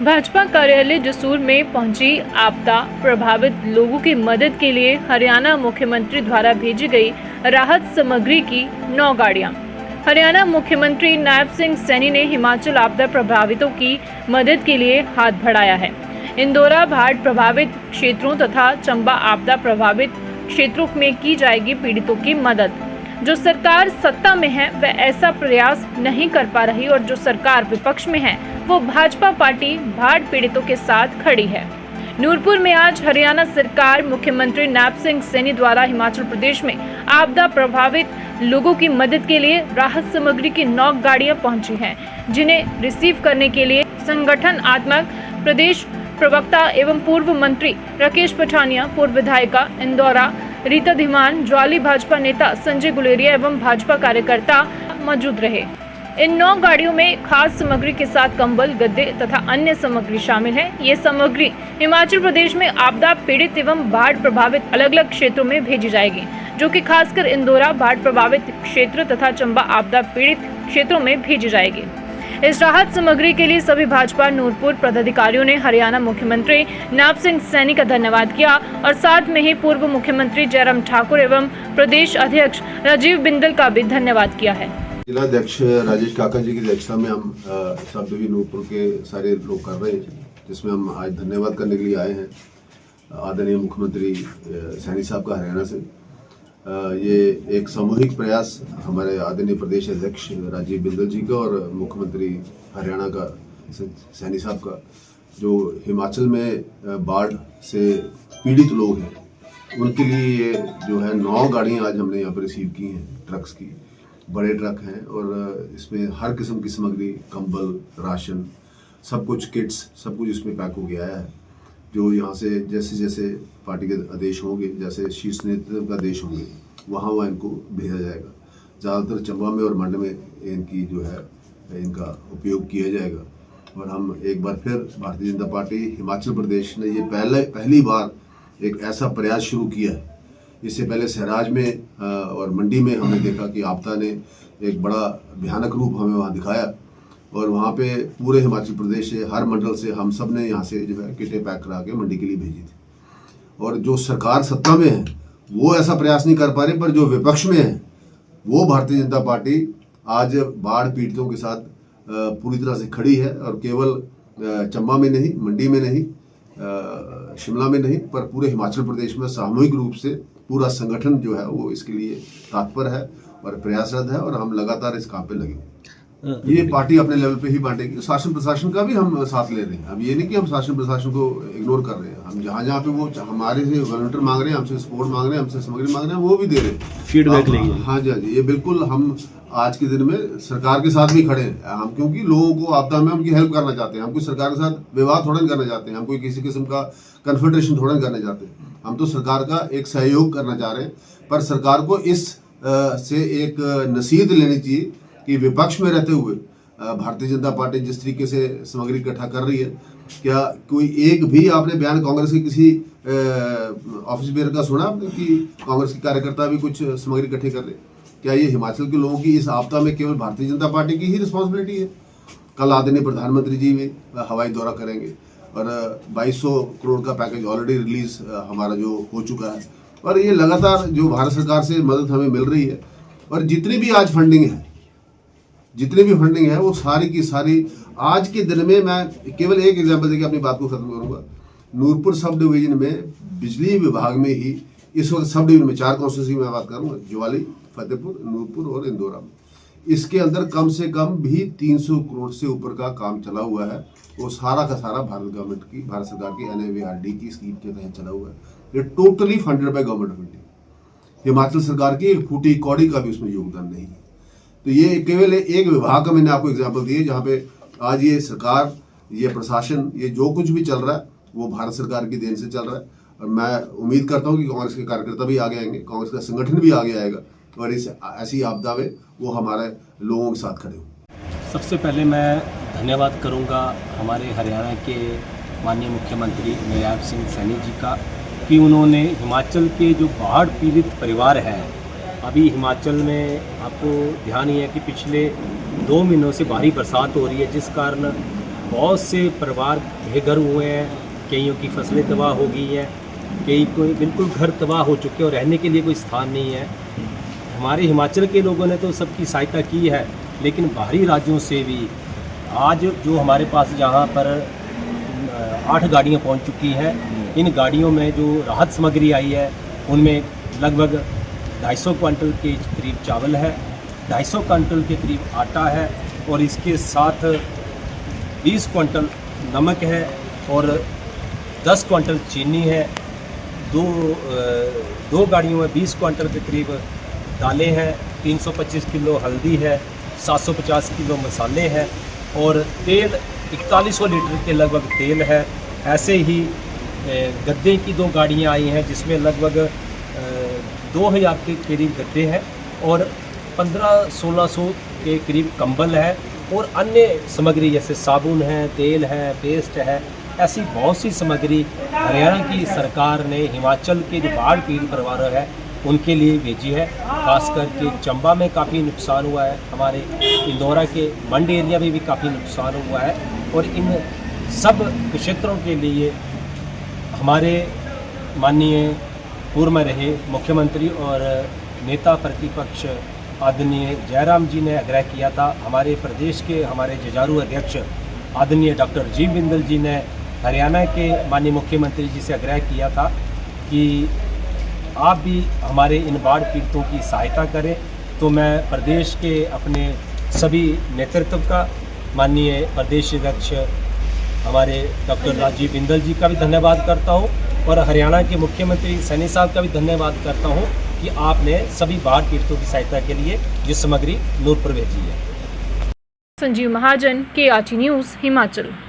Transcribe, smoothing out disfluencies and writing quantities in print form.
भाजपा कार्यालय जसूर में पहुंची आपदा प्रभावित लोगों की मदद के लिए हरियाणा मुख्यमंत्री द्वारा भेजी गई राहत सामग्री की 9 गाड़ियां। हरियाणा मुख्यमंत्री नायब सिंह सैनी ने हिमाचल आपदा प्रभावितों की मदद के लिए हाथ बढ़ाया है। इंदौरा बाढ़ प्रभावित क्षेत्रों तथा चंबा आपदा प्रभावित क्षेत्रों में की जाएगी पीड़ितों की मदद। जो सरकार सत्ता में है वह ऐसा प्रयास नहीं कर पा रही और जो सरकार विपक्ष में है वो भाजपा पार्टी बाढ़ पीड़ितों के साथ खड़ी है। नूरपुर में आज हरियाणा सरकार मुख्यमंत्री नायब सिंह सैनी द्वारा हिमाचल प्रदेश में आपदा प्रभावित लोगों की मदद के लिए राहत सामग्री की 9 गाड़ियां पहुंची हैं, जिन्हें रिसीव करने के लिए संगठन आत्मक प्रदेश प्रवक्ता एवं पूर्व मंत्री राकेश पठानिया, पूर्व विधायिका इंदौरा रीता धीमान, ज्वाली भाजपा नेता संजय गुलेरिया एवं भाजपा कार्यकर्ता मौजूद रहे। इन 9 गाड़ियों में खास सामग्री के साथ कंबल, गद्दे तथा अन्य सामग्री शामिल है। ये सामग्री हिमाचल प्रदेश में आपदा पीड़ित एवं बाढ़ प्रभावित अलग अलग क्षेत्रों में भेजी जाएगी, जो कि खासकर इंदौरा बाढ़ प्रभावित क्षेत्र तथा चंबा आपदा पीड़ित क्षेत्रों में भेजी जाएगी। इस राहत सामग्री के लिए सभी भाजपा नूरपुर पदाधिकारियों ने हरियाणा मुख्यमंत्री नायब सिंह सैनी का धन्यवाद किया और साथ में ही पूर्व मुख्यमंत्री जयराम ठाकुर एवं प्रदेश अध्यक्ष राजीव बिंदल का भी धन्यवाद किया है। जिला अध्यक्ष राजेश काका जी की अध्यक्षता में हम सब भी नूरपुर के सारे लोग कर रहे हैं, जिसमें हम आज धन्यवाद करने के लिए आए हैं आदरणीय मुख्यमंत्री सैनी साहब का हरियाणा से। ये एक सामूहिक प्रयास हमारे आदरणीय प्रदेश अध्यक्ष राजीव बिंदल जी का और मुख्यमंत्री हरियाणा का सैनी साहब का, जो हिमाचल में बाढ़ से पीड़ित लोग हैं उनके लिए ये जो है 9 गाड़ियाँ आज हमने यहाँ पर रिसीव की हैं, ट्रक्स की, बड़े ट्रक हैं और इसमें हर किस्म की सामग्री, कंबल, राशन, सब कुछ, किट्स, सब कुछ इसमें पैक हो गया है। जो यहाँ से जैसे जैसे पार्टी के आदेश होंगे, जैसे शीर्ष नेतृत्व का आदेश होंगे, वहाँ इनको भेजा जाएगा। ज़्यादातर चंबा में और मंड में इनकी जो है इनका उपयोग किया जाएगा। और हम एक बार फिर भारतीय जनता पार्टी हिमाचल प्रदेश ने ये पहली बार एक ऐसा प्रयास शुरू किया है। इससे पहले सहराज में और मंडी में हमने देखा कि आपदा ने एक बड़ा भयानक रूप हमें वहाँ दिखाया और वहाँ पे पूरे हिमाचल प्रदेश से, हर मंडल से हम सब ने यहाँ से जो है किटें पैक करा के मंडी के लिए भेजी थी। और जो सरकार सत्ता में है वो ऐसा प्रयास नहीं कर पा रही, पर जो विपक्ष में है वो भारतीय जनता पार्टी आज बाढ़ पीड़ितों के साथ पूरी तरह से खड़ी है। और केवल चंबा में नहीं, मंडी में नहीं, शिमला में नहीं, पर पूरे हिमाचल प्रदेश में सामूहिक रूप से पूरा संगठन जो है वो इसके लिए तत्पर है और प्रयासरत है और हम लगातार इस काम पे लगे। ये पार्टी अपने लेवल पे ही बांटेगी। शासन प्रशासन का भी हम साथ ले रहे हैं। अब ये नहीं कि हम शासन प्रशासन को इग्नोर कर रहे हैं। हम जहाँ जहाँ पे वो हमारे से वॉलंटियर मांग रहे हैं, हमसे सपोर्ट मांग रहे हैं, हमसे सामग्री मांग रहे हैं, वो भी दे रहे हैं, फीडबैक लेंगे। हाँ जी, ये बिल्कुल हम आज के दिन में सरकार के साथ भी खड़े हैं। हम क्योंकि लोगों को आपदा में उनकी हेल्प करना चाहते हैं। हम कोई सरकार के साथ विवाद थोड़ा नहीं करना चाहते हैं, हम कोई किसी किस्म का कन्फेडरेशन थोड़ा नहीं करना चाहते। हम तो सरकार का एक सहयोग करना चाह रहे हैं, पर सरकार को इस से एक नसीहत लेनी चाहिए कि विपक्ष में रहते हुए भारतीय जनता पार्टी जिस तरीके से सामग्री इकट्ठा कर रही है, क्या कोई एक भी आपने बयान कांग्रेस के किसी ऑफिस बेयर का सुना आपने कि कांग्रेस के कार्यकर्ता भी कुछ सामग्री इकट्ठे कर रहे? क्या ये हिमाचल के लोगों की इस आपदा में केवल भारतीय जनता पार्टी की ही रिस्पॉन्सिबिलिटी है? कल आदरणीय प्रधानमंत्री जी भी हवाई दौरा करेंगे और 2200 करोड़ का पैकेज ऑलरेडी रिलीज हमारा जो हो चुका है। और ये लगातार जो भारत सरकार से मदद हमें मिल रही है और जितनी भी आज फंडिंग है वो सारी की सारी आज के दिन में, मैं केवल एक एग्जांपल देकर अपनी बात को खत्म करूंगा। नूरपुर सब डिवीजन में बिजली विभाग में ही इस वक्त सब डिवीजन में 4 कॉन्स्टिट्यूंसी में बात करूंगा, ज्वाली, फतेहपुर, नूरपुर और इंदौरा में, इसके अंदर कम से कम भी 300 करोड़ से ऊपर का काम चला हुआ है। वो सारा का सारा भारत सरकार की NAVRD की स्कीम के तहत चला हुआ है। ये totally funded by government of India. Himachal सरकार की एक फूटी कौड़ी का भी उसमें योगदान नहीं है। तो ये केवल एक विभाग का मैंने आपको एग्जाम्पल दिए जहाँ पे आज ये सरकार, ये प्रशासन, ये जो कुछ भी चल रहा है वो भारत सरकार की देन से चल रहा है। और मैं उम्मीद करता हूँ कि कांग्रेस के कार्यकर्ता भी आगे आएंगे, कांग्रेस का संगठन भी आगे आएगा और इस ऐसी आपदा में वो हमारे लोगों के साथ खड़े हों। सबसे पहले मैं धन्यवाद करूँगा हमारे हरियाणा के माननीय मुख्यमंत्री नायब सिंह सैनी जी का कि उन्होंने हिमाचल के जो बाढ़ पीड़ित परिवार हैं, अभी हिमाचल में आपको ध्यान ही है कि पिछले 2 महीनों से भारी बरसात हो रही है, जिस कारण बहुत से परिवार बेघर हुए हैं, कईयों की फसलें तबाह हो गई हैं, कई कोई बिल्कुल घर तबाह हो चुके हैं और रहने के लिए कोई स्थान नहीं है। हमारे हिमाचल के लोगों ने तो सबकी सहायता की है, लेकिन बाहरी राज्यों से भी आज जो हमारे पास यहाँ पर 8 गाड़ियाँ पहुँच चुकी हैं। इन गाड़ियों में जो राहत सामग्री आई है उनमें लगभग 250 क्विंटल के करीब चावल है, 250 क्विंटल के करीब आटा है और इसके साथ 20 क्विंटल नमक है और 10 क्विंटल चीनी है। दो गाड़ियों में 20 क्विंटल के करीब दालें हैं, 325 किलो हल्दी है, 750 किलो मसाले हैं और तेल 4100 लीटर के लगभग तेल है। ऐसे ही गद्दे की 2 गाड़ियां आई हैं जिसमें लगभग 2000 के करीब गद्दे हैं और 1500-1600 के करीब कंबल है और अन्य सामग्री जैसे साबुन है, तेल है, पेस्ट है। ऐसी बहुत सी सामग्री हरियाणा की सरकार ने हिमाचल के जो बाढ़ पीड़ित परिवार है उनके लिए भेजी है। खासकर के चंबा में काफ़ी नुकसान हुआ है, हमारे इंदौरा के मंडी एरिया में भी काफ़ी नुकसान हुआ है और इन सब क्षेत्रों के लिए हमारे माननीय पूर्व में रहे मुख्यमंत्री और नेता प्रतिपक्ष आदरणीय जयराम जी ने आग्रह किया था। हमारे प्रदेश के हमारे जुझारू अध्यक्ष आदरणीय डॉक्टर राजीव बिंदल जी ने हरियाणा के माननीय मुख्यमंत्री जी से आग्रह किया था कि आप भी हमारे इन बाढ़ पीड़ितों की सहायता करें। तो मैं प्रदेश के अपने सभी नेतृत्व का, माननीय प्रदेश अध्यक्ष हमारे डॉक्टर राजीव बिंदल जी का भी धन्यवाद करता हूं और हरियाणा के मुख्यमंत्री सैनी साहब का भी धन्यवाद करता हूं कि आपने सभी बाढ़ पीड़ितों की सहायता के लिए जो सामग्री नूरपुर भेजी है। संजीव महाजन, KRT न्यूज़, हिमाचल।